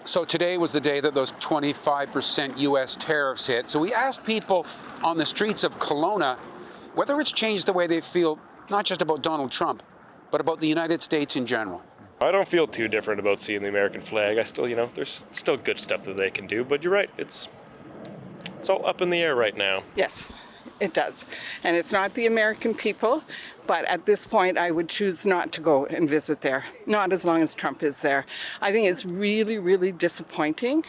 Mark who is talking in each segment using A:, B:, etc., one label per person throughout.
A: So today was the day that those 25% U.S. tariffs hit. So we asked people on the streets of Kelowna whether it's changed the way they feel, not just about Donald Trump, but about the United States in general.
B: I don't feel too different about seeing the American flag. I still, there's still good stuff that they can do, but you're right, it's all up in the air right now.
C: Yes, it does. And it's not the American people, but at this point I would choose not to go and visit there, not as long as Trump is there. I think it's really, really disappointing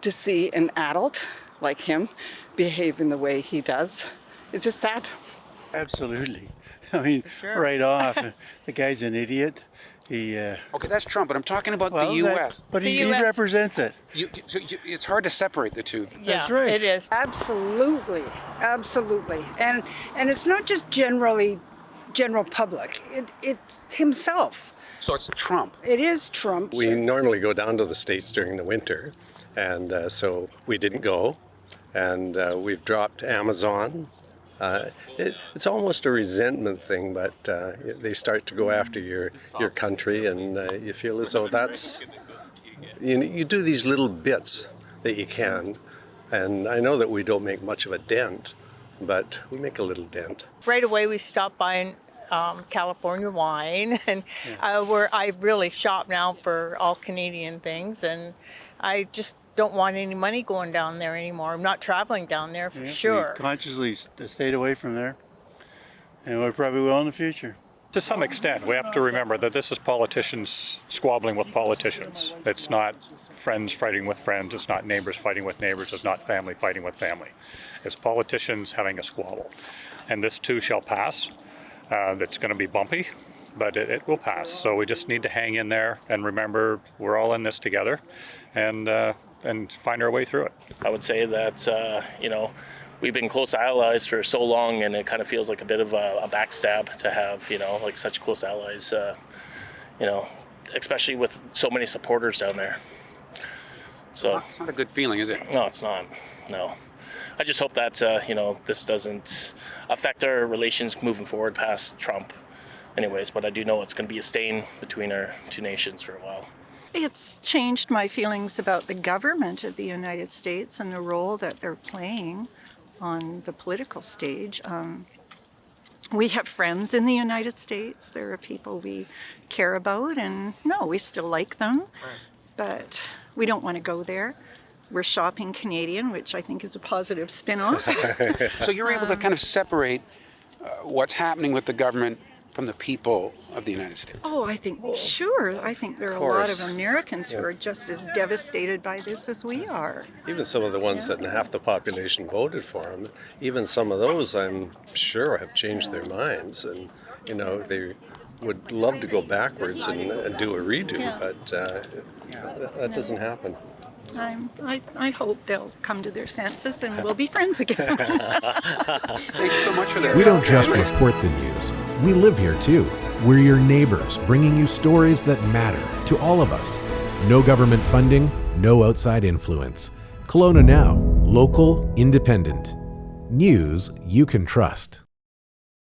C: to see an adult like him behave in the way he does. It's just sad.
D: Absolutely. I mean, right off, the guy's an idiot.
A: Okay, that's Trump, but I'm talking about the U.S.
D: But he represents it.
A: It's hard to separate the two.
D: That's right.
C: It is.
E: Absolutely, absolutely. And it's not just general public. It's himself.
A: So it's Trump.
E: It is Trump.
F: We normally go down to the States during the winter, and so we didn't go. And we've dropped Amazon. It's almost a resentment thing, but they start to go after your country, and you feel as though that's, you do these little bits that you can, and I know that we don't make much of a dent, but we make a little dent.
G: Right away we stopped buying California wine, and I really shop now for all Canadian things, and I just don't want any money going down there anymore. I'm not traveling down there for sure.
D: We consciously stayed away from there, and we probably will in the future.
H: To some extent, we have to remember that this is politicians squabbling with politicians. It's not friends fighting with friends. It's not neighbors fighting with neighbors. It's not family fighting with family. It's politicians having a squabble. And this too shall pass. That's going to be bumpy, but it will pass. So we just need to hang in there and remember we're all in this together, and find our way through it.
B: I would say that, we've been close allies for so long, and it kind of feels like a bit of a backstab to have, like such close allies, especially with so many supporters down there. So
A: It's not a good feeling, is it?
B: No, it's not. No. I just hope that, this doesn't affect our relations moving forward past Trump anyways, but I do know it's going to be a stain between our two nations for a while.
I: It's changed my feelings about the government of the United States and the role that they're playing on the political stage. We have friends in the United States. There are people we care about, and we still like them, but we don't want to go there. We're shopping Canadian, which I think is a positive spin-off.
A: So you're able to kind of separate what's happening with the government from the people of the United States?
I: Oh, I think, sure. I think there are a lot of Americans who are just as devastated by this as we are.
F: Even some of the ones that half the population voted for him, even some of those I'm sure have changed their minds, and they would love to go backwards and do a redo, but that doesn't happen.
I: I hope they'll come to their senses and we'll be friends again.
A: Thanks so much for that.
J: We don't just report the news. We live here too. We're your neighbors, bringing you stories that matter to all of us. No government funding, no outside influence. Kelowna Now, local, independent. News you can trust.